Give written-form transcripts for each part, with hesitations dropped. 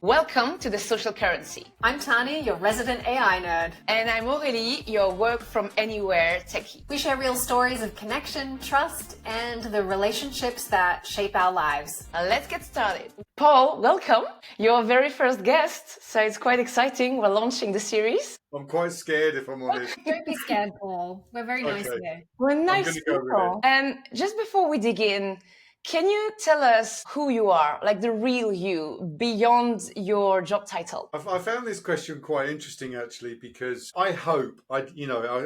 Welcome to the Social Currency. I'm Tani, your resident AI nerd. And I'm Aurélie, your work from anywhere techie. We share real stories of connection, trust, and the relationships that shape our lives. Let's get started. Paul, welcome. You're our very first guest, so it's quite exciting. We're launching the series. I'm quite scared, if I'm honest. Don't be scared, Paul. We're very nice here. We're nice people. And just before we dig in, can you tell us who you are, like the real you, beyond your job title? I found this question quite interesting, actually, because I hope,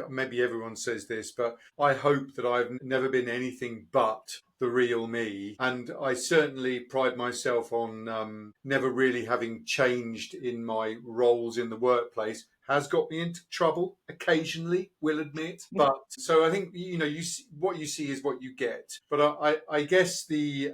maybe everyone says this, but I hope that I've never been anything but the real me. And I certainly pride myself on never really having changed in my roles in the workplace. Has got me into trouble occasionally, will admit. But so I think, what you see is what you get. But I guess the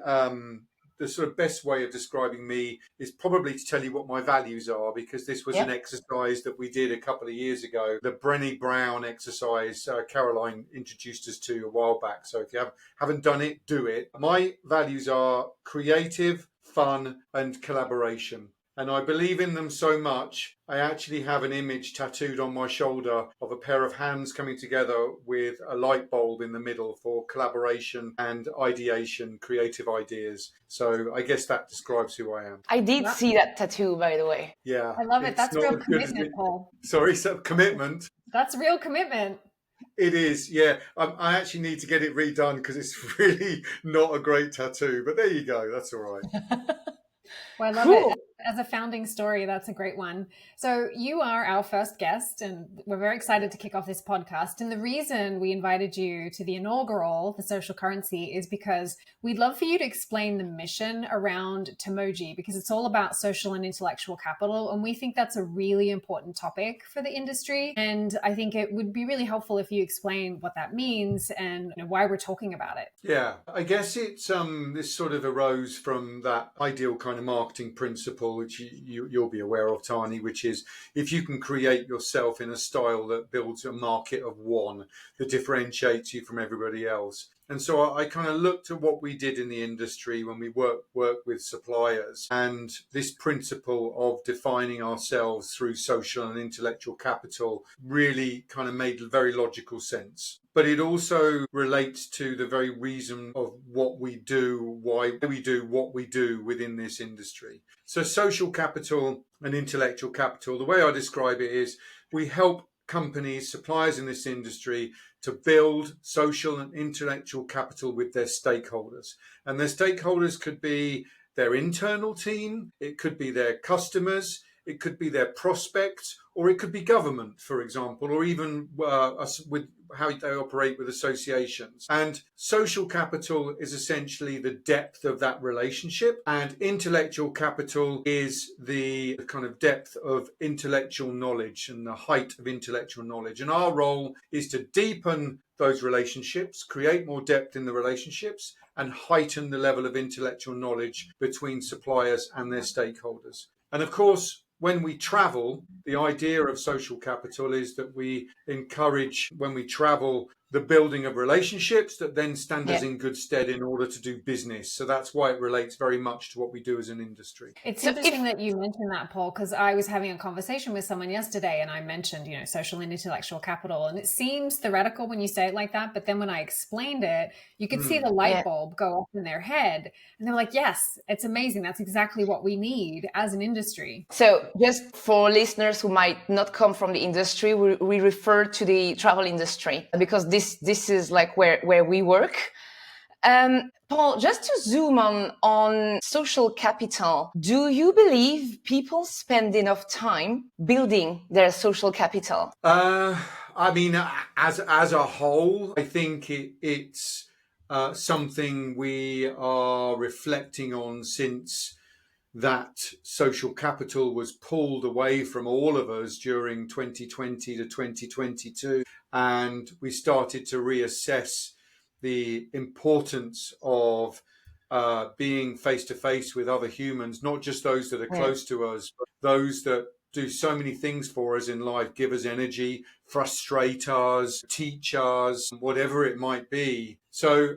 sort of best way of describing me is probably to tell you what my values are, because this was an exercise that we did a couple of years ago, the Brené Brown exercise Caroline introduced us to a while back. So if you haven't done it, do it. My values are creative, fun, and collaboration. And I believe in them so much, I actually have an image tattooed on my shoulder of a pair of hands coming together with a light bulb in the middle for collaboration and ideation, creative ideas. So I guess that describes who I am. I did see that tattoo, by the way. Yeah. I love it. That's real commitment, Paul. Sorry, so commitment. That's real commitment. It is, yeah. I actually need to get it redone because it's really not a great tattoo. But there you go. That's all right. Well, I love it. As a founding story, that's a great one. So you are our first guest, and we're very excited to kick off this podcast. And the reason we invited you to the inaugural, the social currency, is because we'd love for you to explain the mission around temoji, because it's all about social and intellectual capital. And we think that's a really important topic for the industry. And I think it would be really helpful if you explain what that means and why we're talking about it. Yeah, I guess it's this sort of arose from that ideal kind of marketing principle, which you'll be aware of, Tani, which is if you can create yourself in a style that builds a market of one that differentiates you from everybody else. And so I kind of looked at what we did in the industry when we work with suppliers, and this principle of defining ourselves through social and intellectual capital really kind of made very logical sense. But it also relates to the very reason of what we do, why we do what we do within this industry. So social capital and intellectual capital, the way I describe it is we help companies, suppliers in this industry to build social and intellectual capital with their stakeholders. And their stakeholders could be their internal team, it could be their customers, it could be their prospects, or it could be government, for example, or even us with how they operate with associations. And social capital is essentially the depth of that relationship, and intellectual capital is the kind of depth of intellectual knowledge and the height of intellectual knowledge. And our role is to deepen those relationships, create more depth in the relationships, and heighten the level of intellectual knowledge between suppliers and their stakeholders. And of course, when we travel, the idea of social capital is that we encourage, when we travel, the building of relationships that then stand us in good stead in order to do business. So that's why it relates very much to what we do as an industry. It's interesting that you mentioned that, Paul, because I was having a conversation with someone yesterday and I mentioned, social and intellectual capital. And it seems theoretical when you say it like that. But then when I explained it, you could see the light bulb go off in their head. And they're like, yes, it's amazing. That's exactly what we need as an industry. So just for listeners who might not come from the industry, we refer to the travel industry because this is like where we work. Paul, just to zoom on social capital, do you believe people spend enough time building their social capital? I mean, as a whole, I think it's something we are reflecting on since that social capital was pulled away from all of us during 2020 to 2022. And we started to reassess the importance of being face to face with other humans, not just those that are close to us, but those that do so many things for us in life, give us energy, frustrate us, teach us, whatever it might be. So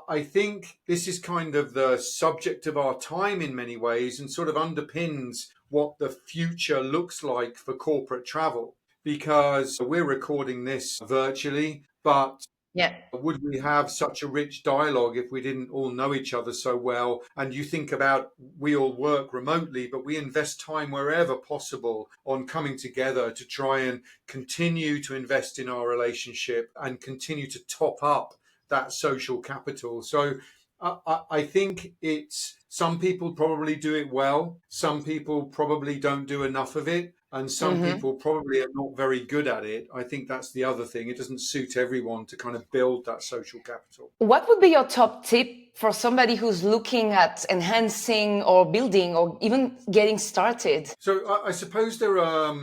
I think this is kind of the subject of our time in many ways and sort of underpins what the future looks like for corporate travel, because we're recording this virtually, but Yeah. would we have such a rich dialogue if we didn't all know each other so well? And you think about, we all work remotely, but we invest time wherever possible on coming together to try and continue to invest in our relationship and continue to top up that social capital. So I think it's, some people probably do it well. Some people probably don't do enough of it. And some people probably are not very good at it. I think that's the other thing. It doesn't suit everyone to kind of build that social capital. What would be your top tip for somebody who's looking at enhancing or building or even getting started? So I suppose there are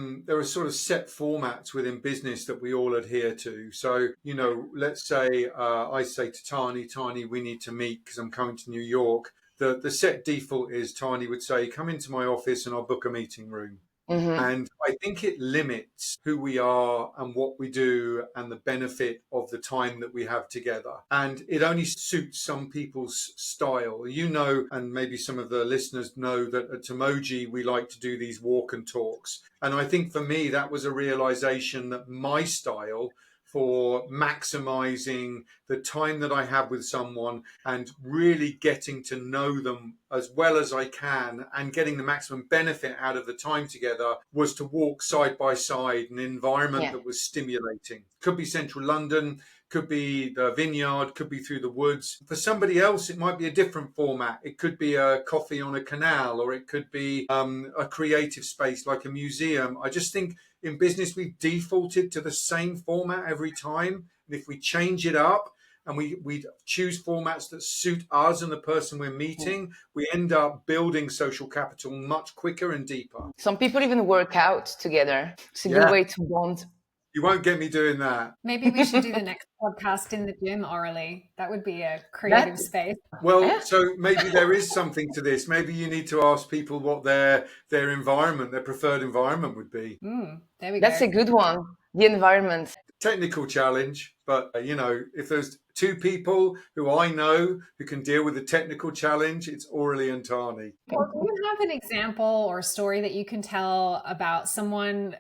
sort of set formats within business that we all adhere to. So, you know, let's say I say to Tani, we need to meet because I'm coming to New York. The set default is Tani would say, come into my office and I'll book a meeting room. And I think it limits who we are and what we do and the benefit of the time that we have together. And it only suits some people's style. You know, and maybe some of the listeners know that at Temoji, we like to do these walk and talks. And I think for me, that was a realization that my style for maximizing the time that I have with someone and really getting to know them as well as I can and getting the maximum benefit out of the time together was to walk side by side in an environment that was stimulating. Could be central London, could be the vineyard, could be through the woods. For somebody else, it might be a different format. It could be a coffee on a canal, or it could be a creative space like a museum. I just think in business, we've defaulted to the same format every time. And if we change it up and we choose formats that suit us and the person we're meeting, we end up building social capital much quicker and deeper. Some people even work out together. It's a good way to bond. You won't get me doing that. Maybe we should do the next podcast in the gym orally. That would be a creative space. Well, so maybe there is something to this. Maybe you need to ask people what their environment, their preferred environment would be. There we go. That's a good one. The environment. Technical challenge, but you know, if there's two people who I know who can deal with the technical challenge, it's Aurelie and Tani. Well, do you have an example or a story that you can tell about someone,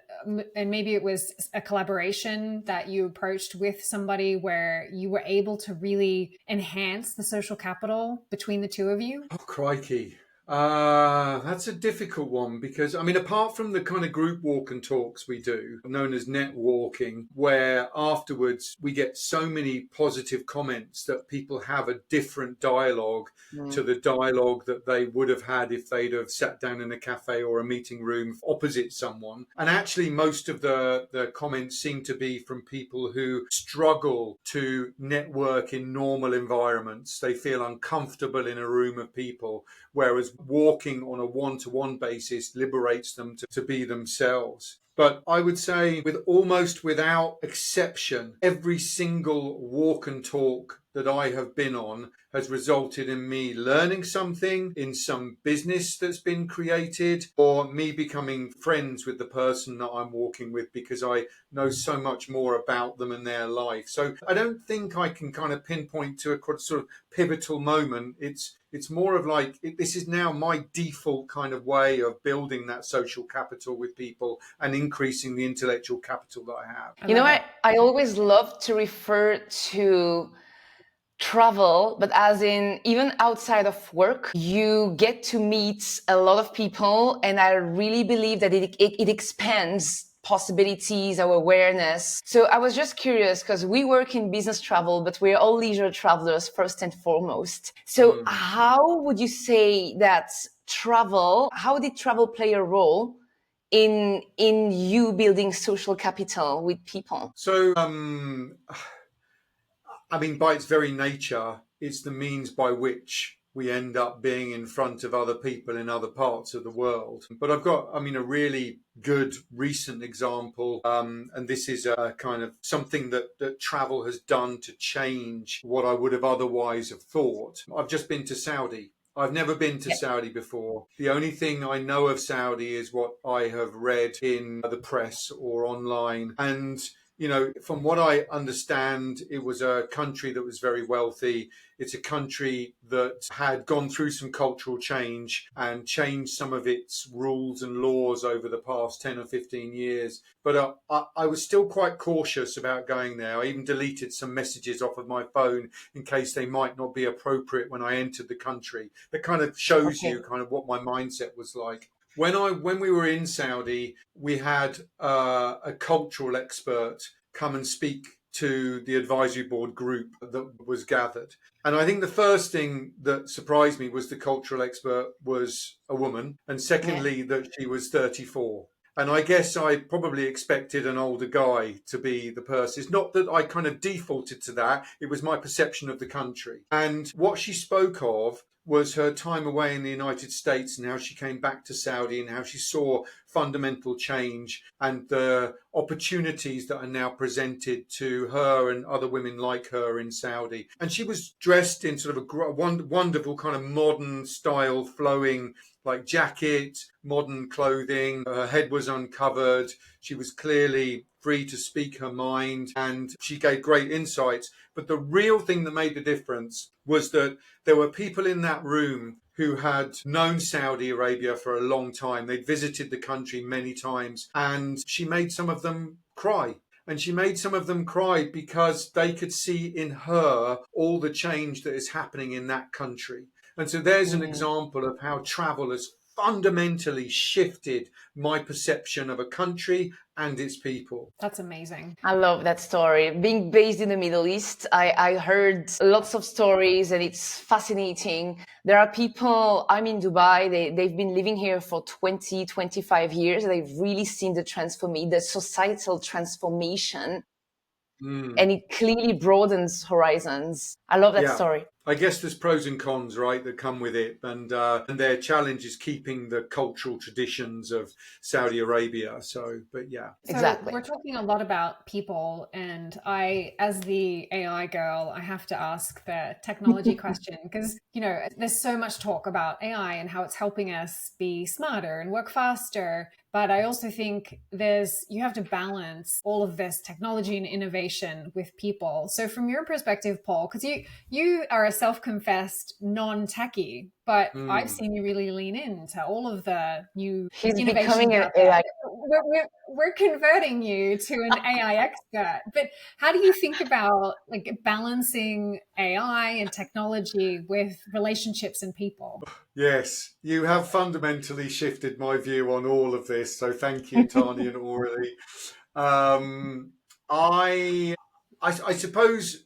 and maybe it was a collaboration that you approached with somebody where you were able to really enhance the social capital between the two of you? Oh, crikey. That's a difficult one because, I mean, apart from the kind of group walk and talks we do, known as networking, where afterwards we get so many positive comments that people have a different dialogue to the dialogue that they would have had if they'd have sat down in a cafe or a meeting room opposite someone. And actually, most of the comments seem to be from people who struggle to network in normal environments. They feel uncomfortable in a room of people, whereas walking on a one-to-one basis liberates them to be themselves. But I would say almost without exception, every single walk and talk that I have been on has resulted in me learning something, in some business that's been created, or me becoming friends with the person that I'm walking with because I know so much more about them and their life. So I don't think I can kind of pinpoint to a sort of pivotal moment. It's more of like, this is now my default kind of way of building that social capital with people and increasing the intellectual capital that I have. You know, I always love to refer to travel, but as in even outside of work, you get to meet a lot of people. And I really believe that it expands possibilities, our awareness. So I was just curious because we work in business travel, but we're all leisure travelers first and foremost. So how would you say that how did travel play a role in you building social capital with people? So, I mean, by its very nature, it's the means by which we end up being in front of other people in other parts of the world. But I've got, I mean, a really good recent example, and this is a kind of something that travel has done to change what I would have otherwise have thought. I've just been to Saudi. I've never been to Saudi before. The only thing I know of Saudi is what I have read in the press or online. And from what I understand, it was a country that was very wealthy. It's a country that had gone through some cultural change and changed some of its rules and laws over the past 10 or 15 years. But I was still quite cautious about going there. I even deleted some messages off of my phone in case they might not be appropriate when I entered the country. That kind of shows you kind of what my mindset was like. When we were in Saudi, we had a cultural expert come and speak to the advisory board group that was gathered. And I think the first thing that surprised me was the cultural expert was a woman, and secondly, that she was 34. And I guess I probably expected an older guy to be the person. It's not that I kind of defaulted to that. It was my perception of the country. And what she spoke of was her time away in the United States and how she came back to Saudi and how she saw fundamental change and the opportunities that are now presented to her and other women like her in Saudi. And she was dressed in sort of a wonderful kind of modern style, flowing like jacket, modern clothing. Her head was uncovered. She was clearly free to speak her mind, and she gave great insights. But the real thing that made the difference was that there were people in that room who had known Saudi Arabia for a long time. They'd visited the country many times, and she made some of them cry. And she made some of them cry because they could see in her all the change that is happening in that country. And so there's an example of how travel has fundamentally shifted my perception of a country and its people. That's amazing. I love that story. Being based in the Middle East, I heard lots of stories and it's fascinating. There are people, I'm in Dubai, they've been living here for 20, 25 years. They've really seen the societal transformation. And it clearly broadens horizons. I love that story. I guess there's pros and cons, right, that come with it. And their challenge is keeping the cultural traditions of Saudi Arabia. So, but yeah. Exactly. We're talking a lot about people. And I, as the AI girl, I have to ask the technology question because, there's so much talk about AI and how it's helping us be smarter and work faster. But I also think you have to balance all of this technology and innovation with people. So from your perspective, Paul, because you are a self-confessed non-techie, but I've seen you really lean into all of the new innovations. Becoming an AI. We're converting you to an AI expert. But how do you think about balancing AI and technology with relationships and people? Yes, you have fundamentally shifted my view on all of this. So thank you, Tani and Aurelie. I suppose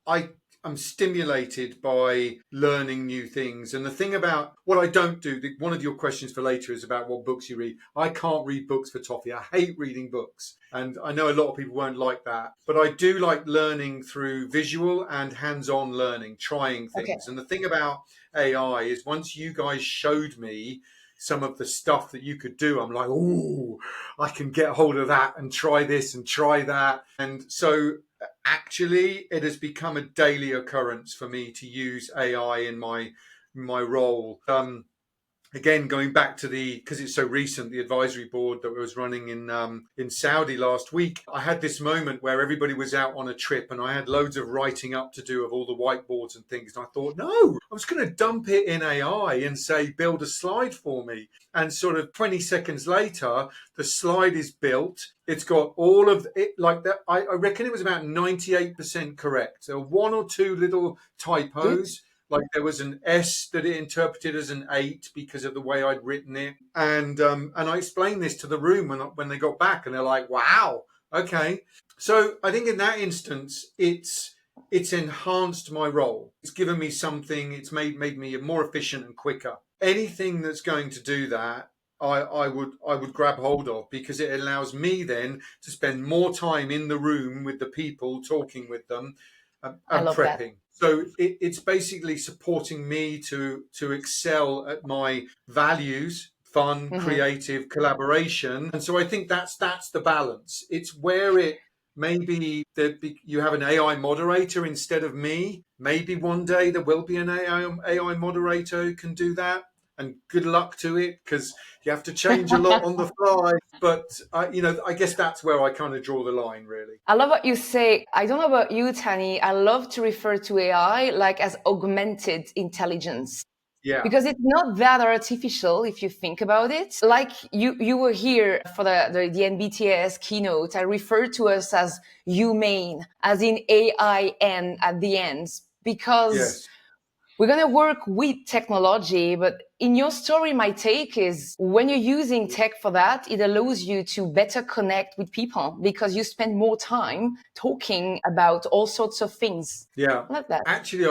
I'm stimulated by learning new things. And the thing about what I don't do, one of your questions for later is about what books you read. I can't read books for toffee. I hate reading books. And I know a lot of people won't like that. But I do like learning through visual and hands-on learning, trying things. Okay. And the thing about AI is once you guys showed me some of the stuff that you could do, I'm like, oh, I can get hold of that and try this and try that. And so actually, it has become a daily occurrence for me to use AI in my role. Again, going back to because it's so recent, the advisory board that was running in Saudi last week, I had this moment where everybody was out on a trip and I had loads of writing up to do of all the whiteboards and things. And I thought, no, I was going to dump it in AI and say, build a slide for me. And sort of 20 seconds later, the slide is built. It's got all of it like that. I reckon it was about 98% correct. So one or two little typos. Like there was an S that it interpreted as an 8 because of the way I'd written it. And I explained this to the room when they got back and they're like, wow, okay. So I think in that instance, it's enhanced my role. It's given me something. It's made me more efficient and quicker. Anything that's going to do that, I would grab hold of because it allows me then to spend more time in the room with the people, talking with them and prepping. That. So it's basically supporting me to excel at my values, fun, creative, collaboration. And so I think that's the balance. It's where it maybe you have an AI moderator instead of me. Maybe one day there will be an AI moderator who can do that. and good luck to it, because you have to change a lot on the fly. But I guess that's where I kind of draw the line, really. I love what you say. I don't know about you, Tani. I love to refer to AI like as augmented intelligence. Yeah. Because it's not that artificial if you think about it. Like you were here for the NBTS keynote. I refer to us as humane, as in AIN at the end, because Yes. we're going to work with technology. But in your story, my take is when you're using tech for that, it allows you to better connect with people because you spend more time talking about all sorts of things. Yeah. I love that. Actually,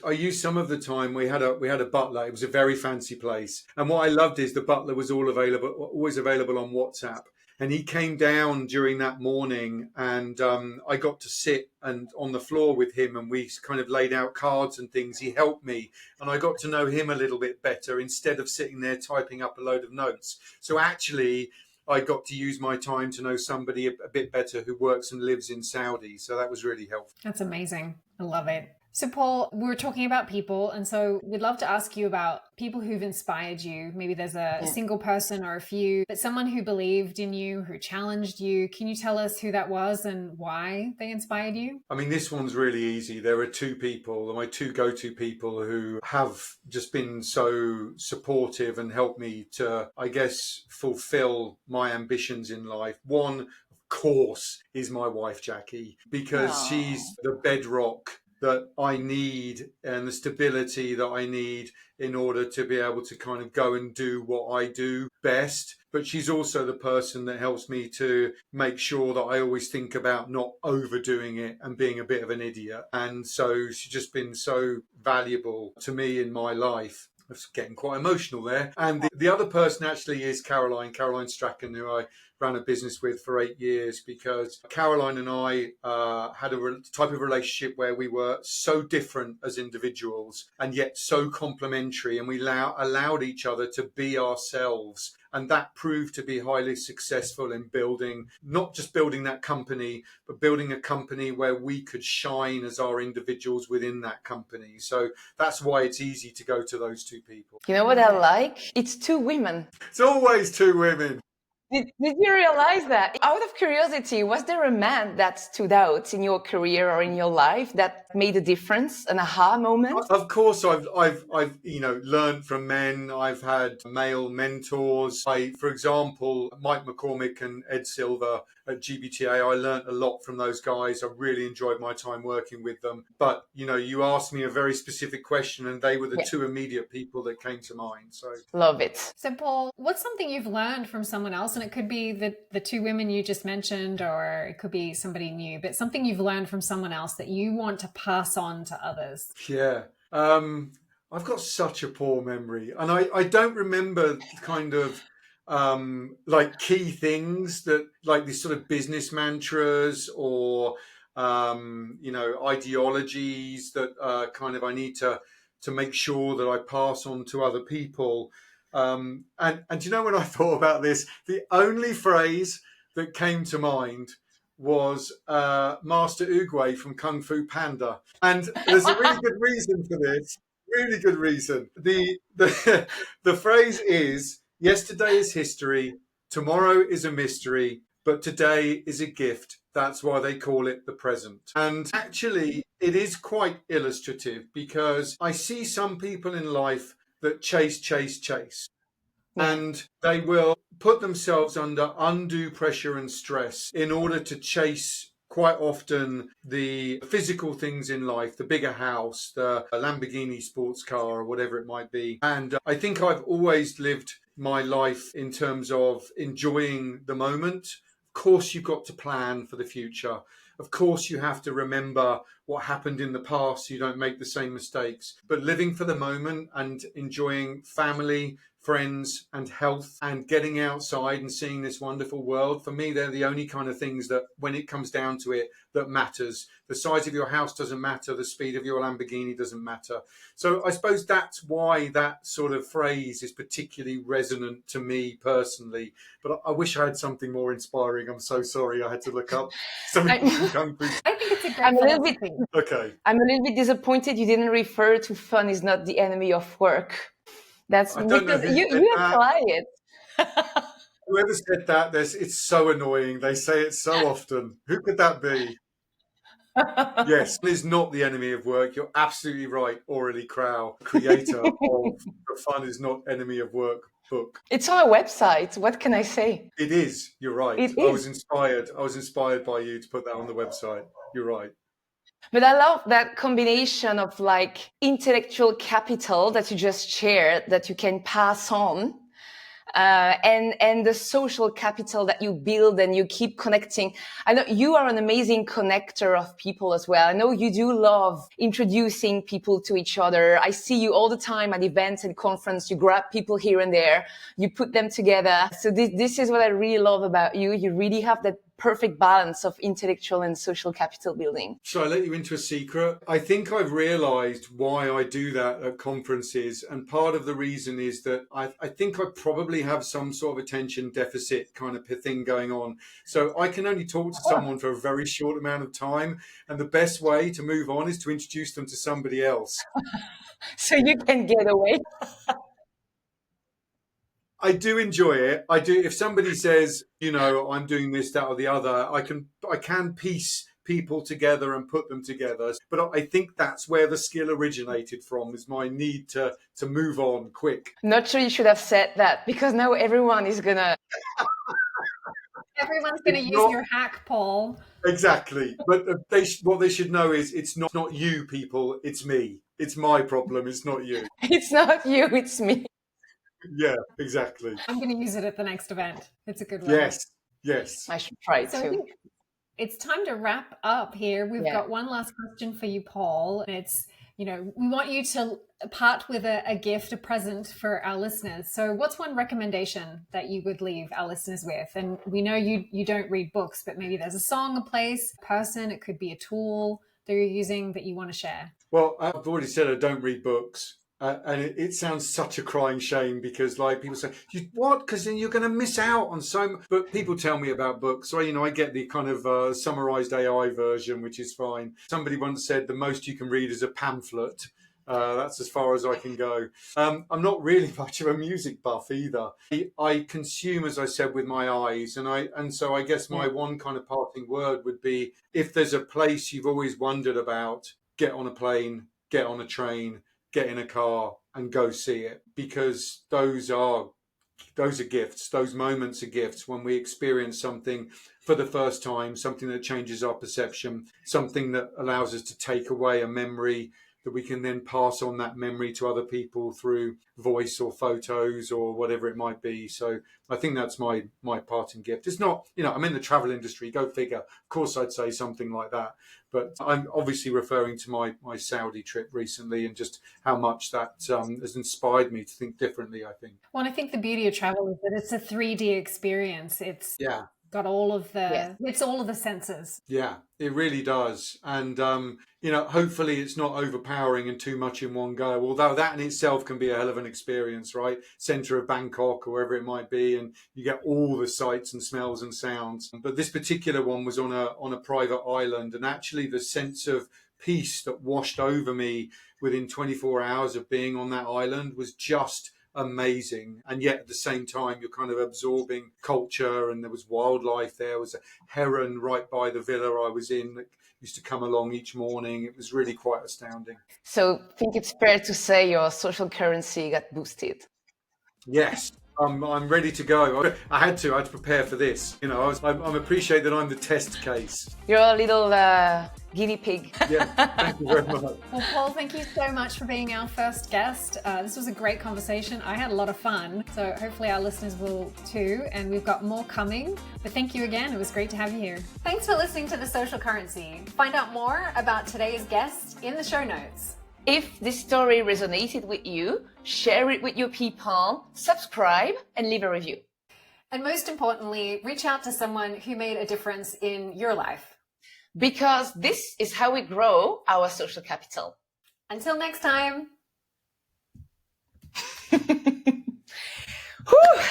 I used some of the time. We had a butler. It was a very fancy place. And what I loved is the butler was always available on WhatsApp. And he came down during that morning, and I got to sit and on the floor with him, and we kind of laid out cards and things. He helped me, and I got to know him a little bit better instead of sitting there typing up a load of notes. So actually, I got to use my time to know somebody a bit better who works and lives in Saudi. So that was really helpful. That's amazing. I love it. So Paul, we were talking about people, and so we'd love to ask you about people who've inspired you. Maybe there's a single person or a few, but someone who believed in you, who challenged you. Can you tell us who that was and why they inspired you? I mean, this one's really easy. There are two people, my two go-to people, who have just been so supportive and helped me to, I guess, fulfill my ambitions in life. One, of course, is my wife, Jackie, because she's the bedrock that I need and the stability that I need in order to be able to kind of go and do what I do best. But she's also the person that helps me to make sure that I always think about not overdoing it and being a bit of an idiot. And so she's just been so valuable to me in my life. I was getting quite emotional there. And the other person actually is Caroline Strachan, who I ran a business with for 8 years, because Caroline and I had a type of relationship where we were so different as individuals and yet so complementary, and we allowed each other to be ourselves. And that proved to be highly successful in not just building that company, but building a company where we could shine as our individuals within that company. So that's why it's easy to go to those two people. You know what I like? It's two women. It's always two women. Did you realize that? Out of curiosity, was there a man that stood out in your career or in your life that made a difference, an aha moment? Of course, I've learned from men. I've had male mentors. For example, Mike McCormick and Ed Silver at GBTA. I learned a lot from those guys. I really enjoyed my time working with them. But you asked me a very specific question, and they were the two immediate people that came to mind. So love it. So Paul, what's something you've learned from someone else? And it could be the two women you just mentioned, or it could be somebody new, but something you've learned from someone else that you want to pass on to others. Yeah. I've got such a poor memory, and I don't remember kind of like key things that, like these sort of business mantras or ideologies that kind of I need to make sure that I pass on to other people. And when I thought about this, the only phrase that came to mind was Master Oogway from Kung Fu Panda. And there's a really good reason for this. Really good reason. The phrase is, yesterday is history, tomorrow is a mystery, but today is a gift. That's why they call it the present. And actually, it is quite illustrative, because I see some people in life that chase. And they will put themselves under undue pressure and stress in order to chase, quite often, the physical things in life, the bigger house, the Lamborghini sports car, or whatever it might be. And I think I've always lived my life in terms of enjoying the moment. Of course, you've got to plan for the future. Of course, you have to remember what happened in the past so you don't make the same mistakes. But living for the moment and enjoying family, friends and health and getting outside and seeing this wonderful world, for me, they're the only kind of things that, when it comes down to it, that matters. The size of your house doesn't matter. The speed of your Lamborghini doesn't matter. So I suppose that's why that sort of phrase is particularly resonant to me personally. But I wish I had something more inspiring. I'm so sorry. I had to look up something from Kung Fu. I think it's a great Okay. I'm a little bit disappointed you didn't refer to fun is not the enemy of work. That's I don't know because who you said you that. apply it. Whoever said that, it's so annoying. They say it so often. Who could that be? Yes, fun is not the enemy of work. You're absolutely right, Aurelie Crow, creator of The Fun is Not Enemy of Work book. It's on a website. What can I say? It is. You're right. It I was is. inspired. I was inspired by you to put that on the website. You're right. But I love that combination of like intellectual capital that you just shared that you can pass on. And the social capital that you build and you keep connecting. I know you are an amazing connector of people as well. I know you do love introducing people to each other. I see you all the time at events and conference. You grab people here and there, you put them together. So this is what I really love about you. You really have that perfect balance of intellectual and social capital building. Shall I let you into a secret? I think I've realized why I do that at conferences. And part of the reason is that I think I probably have some sort of attention deficit kind of thing going on. So I can only talk to someone for a very short amount of time. And the best way to move on is to introduce them to somebody else. So you can get away. I do enjoy it. I do. If somebody says, I'm doing this, that, or the other, I can piece people together and put them together. But I think that's where the skill originated from, is my need to move on quick. Not sure you should have said that, because now everyone is gonna. Everyone's going to use your hack, Paul. Exactly. But what they should know is it's not you, people. It's me. It's my problem. It's not you. It's not you, it's me. Yeah, exactly. I'm going to use it at the next event. It's a good one. Yes. I should try it So too. I think it's time to wrap up here. We've got one last question for you, Paul. It's, we want you to part with a gift, a present for our listeners. So what's one recommendation that you would leave our listeners with? And we know you don't read books, but maybe there's a song, a place, a person, it could be a tool that you're using that you want to share. Well, I've already said I don't read books. And it sounds such a crying shame, because like people say, what? Because then you're going to miss out on so much. But people tell me about books. So, I get the kind of summarized AI version, which is fine. Somebody once said the most you can read is a pamphlet. That's as far as I can go. I'm not really much of a music buff either. I consume, as I said, with my eyes. And so I guess my one kind of parting word would be, if there's a place you've always wondered about, get on a plane, get on a train, get in a car and go see it, because those are gifts. Those moments are gifts when we experience something for the first time, something that changes our perception, something that allows us to take away a memory that we can then pass on that memory to other people through voice or photos or whatever it might be. So I think that's my parting gift. It's not, I'm in the travel industry, go figure. Of course I'd say something like that. But I'm obviously referring to my Saudi trip recently, and just how much that has inspired me to think differently, I think. Well, I think the beauty of travel is that it's a 3D experience. It's got all of it's all of the senses. Yeah, it really does. And, hopefully it's not overpowering and too much in one go, although that in itself can be a hell of an experience, right? Center of Bangkok or wherever it might be. And you get all the sights and smells and sounds. But this particular one was on a private island. And actually the sense of peace that washed over me within 24 hours of being on that island was just amazing. And yet at the same time you're kind of absorbing culture, and there was wildlife. There was a heron right by the villa I was in that used to come along each morning. It was really quite astounding. So I think it's fair to say your social currency got boosted. Yes. I'm ready to go. I had to prepare for this. I appreciate that I'm the test case. You're a little guinea pig. Yeah, thank you very much. Well, Paul, thank you so much for being our first guest. This was a great conversation. I had a lot of fun. So hopefully our listeners will too. And we've got more coming. But thank you again. It was great to have you here. Thanks for listening to The Social Currency. Find out more about today's guest in the show notes. If this story resonated with you, share it with your people, subscribe, and leave a review. And most importantly, reach out to someone who made a difference in your life. Because this is how we grow our social capital. Until next time. Whew.